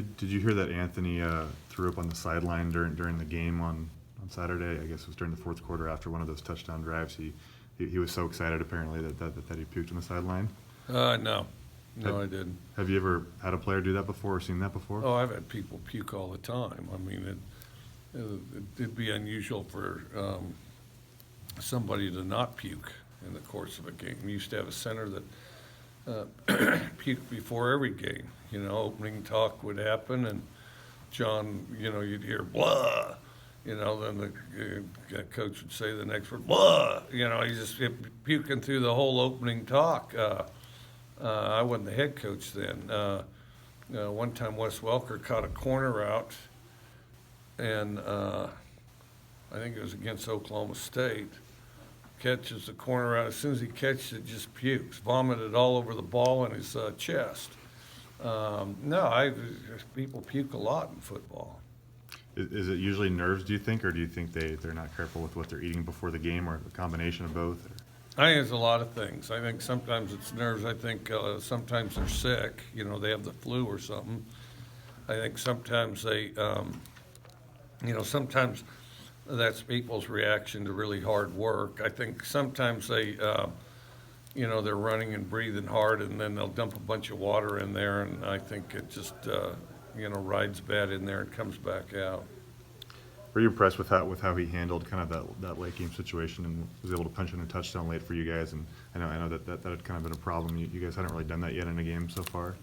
Did you hear that Anthony threw up on the sideline during the game on Saturday? I guess it was during the fourth quarter after one of those touchdown drives. He was so excited apparently that he puked on the sideline. No, I didn't. Have you ever had a player do that before or seen that before? Oh, I've had people puke all the time. I mean, it'd be unusual for somebody to not puke in the course of a game. We used to have a center that puked before every game. Opening talk would happen, and John, you'd hear blah. Then the coach would say the next word, blah. He's just puking through the whole opening talk. I wasn't the head coach then. One time Wes Welker caught a corner route, and I think it was against Oklahoma State. Catches the corner route. As soon as he catches it, just pukes, vomited all over the ball in his chest. People puke a lot in football. Is it usually nerves, do you think, or do you think they're not careful with what they're eating before the game, or a combination of both? I think it's a lot of things. I think sometimes it's nerves. I think sometimes they're sick. They have the flu or something. I think sometimes they, sometimes that's people's reaction to really hard work. I think sometimes they, they're running and breathing hard, and then they'll dump a bunch of water in there, and I think it just, rides bad in there and comes back out. Were you impressed with how he handled kind of that late game situation and was able to punch in a touchdown late for you guys? And I know that had kind of been a problem. You guys hadn't really done that yet in a game so far.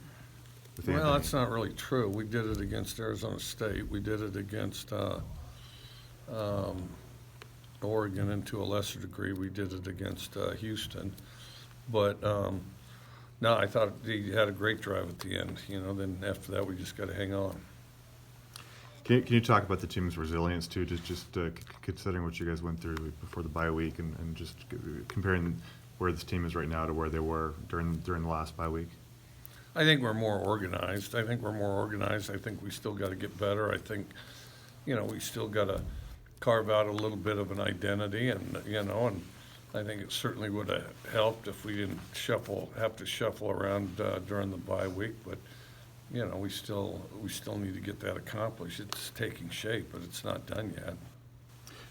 Well, that's not really true. We did it against Arizona State. We did it against Oregon, and to a lesser degree, we did it against Houston. But no, I thought he had a great drive at the end. Then after that, we just got to hang on. Can you talk about the team's resilience too, just considering what you guys went through before the bye week, and just comparing where this team is right now to where they were during the last bye week? I think we're more organized. I think we still got to get better. I think, we still got to carve out a little bit of an identity, and I think it certainly would have helped if we didn't have to shuffle around during the bye week. But we still need to get that accomplished. It's taking shape, but it's not done yet.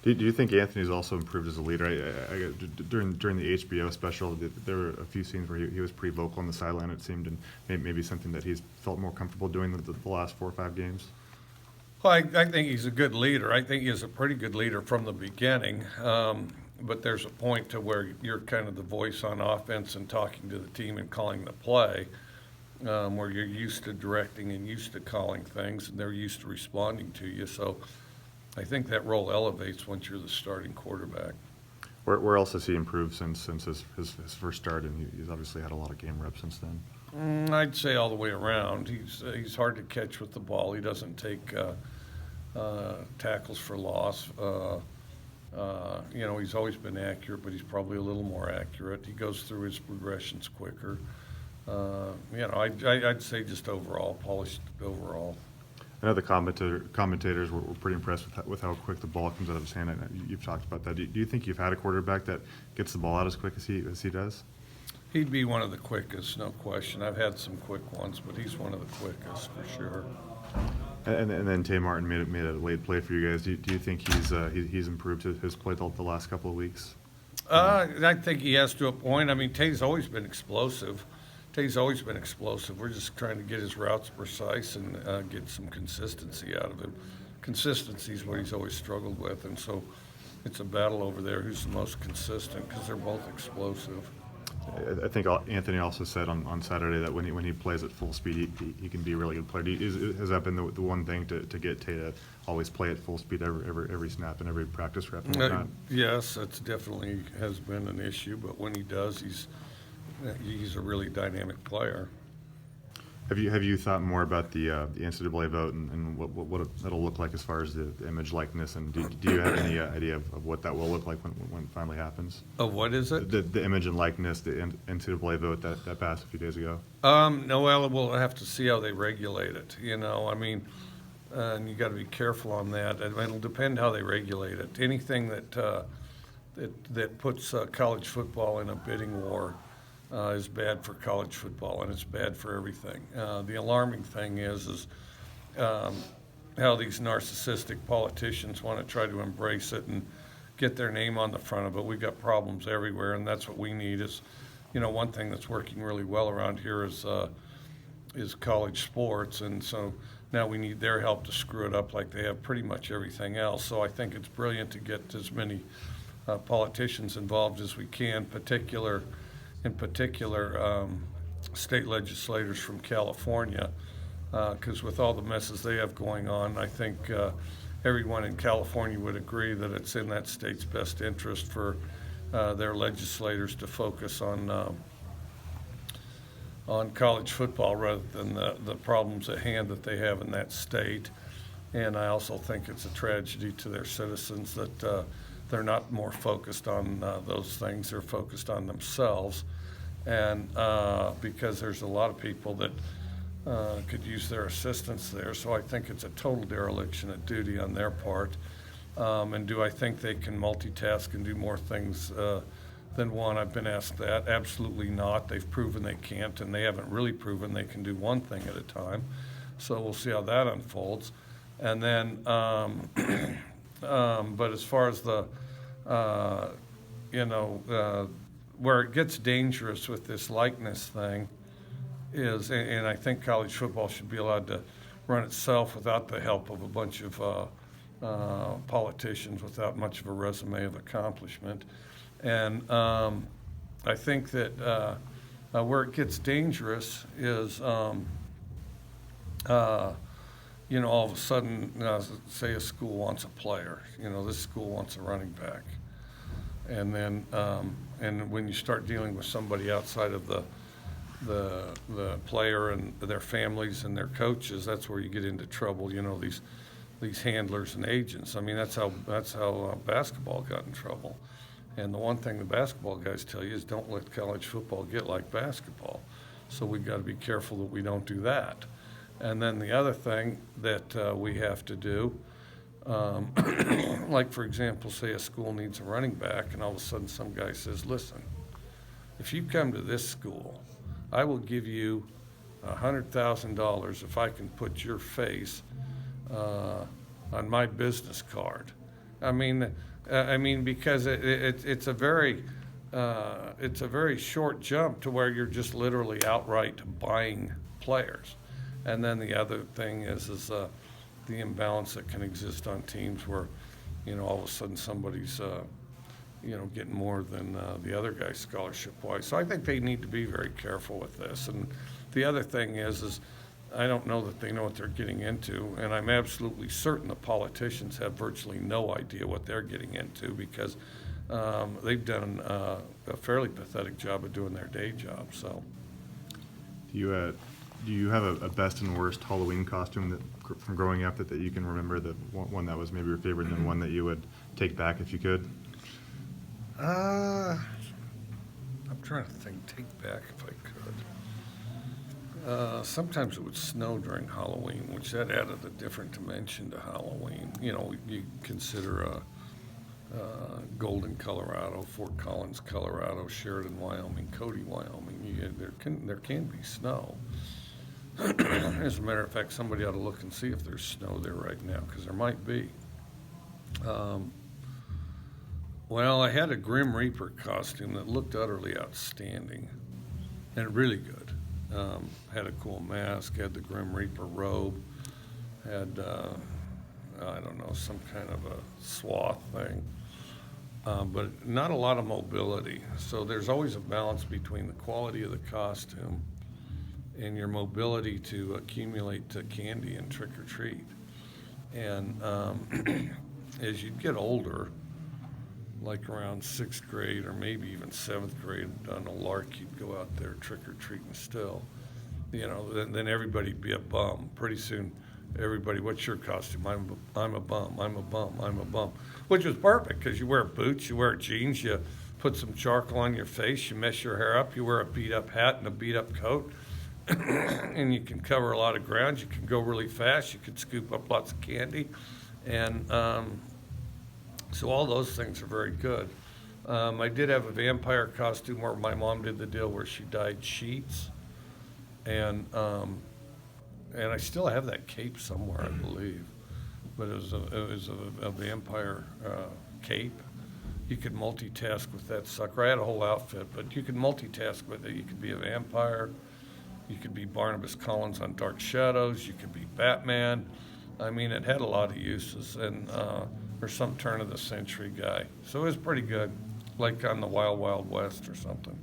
Do you think Anthony's also improved as a leader? During the HBO special, there were a few scenes where he was pretty vocal on the sideline, it seemed, and maybe something that he's felt more comfortable doing the last 4 or 5 games. Well, I think he's a good leader. I think he's a pretty good leader from the beginning. But there's a point to where you're kind of the voice on offense and talking to the team and calling the play, where you're used to directing and used to calling things, and they're used to responding to you. So I think that role elevates once you're the starting quarterback. Where else has he improved since his first start, and he's obviously had a lot of game reps since then? I'd say all the way around. He's hard to catch with the ball. He doesn't take tackles for loss. He's always been accurate, but he's probably a little more accurate. He goes through his progressions quicker. I'd say just overall, polished overall. I know the commentators were pretty impressed with how quick the ball comes out of his hand. You've talked about that. Do you think you've had a quarterback that gets the ball out as quick as he does? He'd be one of the quickest, no question. I've had some quick ones, but he's one of the quickest for sure. And then Tay Martin made a late play for you guys. Do you think he's improved his play the last couple of weeks? I think he has to a point. I mean, Tay's always been explosive. We're just trying to get his routes precise and get some consistency out of him. Consistency is what he's always struggled with, and so it's a battle over there who's the most consistent because they're both explosive. I think Anthony also said on Saturday that when he plays at full speed, he can be a really good player. Has that been the one thing to get Tay to always play at full speed every snap and every practice rep? Yes, that's definitely has been an issue, but when he does, he's a really dynamic player. Have you thought more about the NCAA vote and what it'll look like as far as the image likeness, and do you have any idea of what that will look like when it finally happens? Of what is it? The image and likeness, the NCAA vote that passed a few days ago. No, well, we'll have to see how they regulate it. I mean, and you got to be careful on that. It'll depend how they regulate it. Anything that puts college football in a bidding war is bad for college football, and it's bad for everything. The alarming thing is how these narcissistic politicians want to try to embrace it and get their name on the front of it. We've got problems everywhere, and that's what we need is, one thing that's working really well around here is college sports, and so now we need their help to screw it up like they have pretty much everything else. So I think it's brilliant to get as many politicians involved as we can, in particular state legislators from California, because with all the messes they have going on, I think everyone in California would agree that it's in that state's best interest for their legislators to focus on college football rather than the problems at hand that they have in that state. And I also think it's a tragedy to their citizens that they're not more focused on those things, they're focused on themselves. And because there's a lot of people that could use their assistance there. So I think it's a total dereliction of duty on their part. And do I think they can multitask and do more things than one? I've been asked that. Absolutely not. They've proven they can't, and they haven't really proven they can do one thing at a time. So we'll see how that unfolds. And then, but as far as the, where it gets dangerous with this likeness thing is, and I think college football should be allowed to run itself without the help of a bunch of politicians without much of a resume of accomplishment. And I think that where it gets dangerous is, all of a sudden, say a school wants a player, this school wants a running back. And then, and when you start dealing with somebody outside of the player and their families and their coaches, that's where you get into trouble, these handlers and agents. I mean, that's how basketball got in trouble. And the one thing the basketball guys tell you is don't let college football get like basketball. So we've got to be careful that we don't do that. And then the other thing that we have to do, like for example, say a school needs a running back and all of a sudden some guy says, listen, if you come to this school, I will give you $100,000 if I can put your face on my business card. I mean, because it's a very short jump to where you're just literally outright buying players. And then the other thing is the imbalance that can exist on teams where, all of a sudden somebody's, getting more than the other guy scholarship-wise. So I think they need to be very careful with this. And the other thing is I don't know that they know what they're getting into, and I'm absolutely certain the politicians have virtually no idea what they're getting into because they've done a fairly pathetic job of doing their day job. So, do you have a best and worst Halloween costume from growing up that you can remember, that one that was maybe your favorite and one that you would take back if you could? I'm trying to think. Take back if I could. Sometimes it would snow during Halloween, which that added a different dimension to Halloween. You consider Golden, Colorado, Fort Collins, Colorado, Sheridan, Wyoming, Cody, Wyoming. There can be snow. As a matter of fact, somebody ought to look and see if there's snow there right now, because there might be. Well, I had a Grim Reaper costume that looked utterly outstanding and really good. Had a cool mask, had the Grim Reaper robe, had, I don't know, some kind of a swath thing, but not a lot of mobility. So there's always a balance between the quality of the costume and your mobility to accumulate candy and trick or treat. And as you get older, like around 6th grade or maybe even 7th grade, on a lark, you'd go out there trick-or-treating still. Then everybody'd be a bum. Pretty soon, everybody, what's your costume? I'm a bum, I'm a bum, I'm a bum. Which was perfect, because you wear boots, you wear jeans, you put some charcoal on your face, you mess your hair up, you wear a beat-up hat and a beat-up coat, and you can cover a lot of ground, you can go really fast, you can scoop up lots of candy, and so all those things are very good. I did have a vampire costume where my mom did the deal where she dyed sheets, and and I still have that cape somewhere, I believe. But it was a vampire cape. You could multitask with that sucker. I had a whole outfit, but you could multitask with it. You could be a vampire. You could be Barnabas Collins on Dark Shadows. You could be Batman. I mean, it had a lot of uses, and or some turn of the century guy. So it was pretty good, like on the Wild Wild West or something.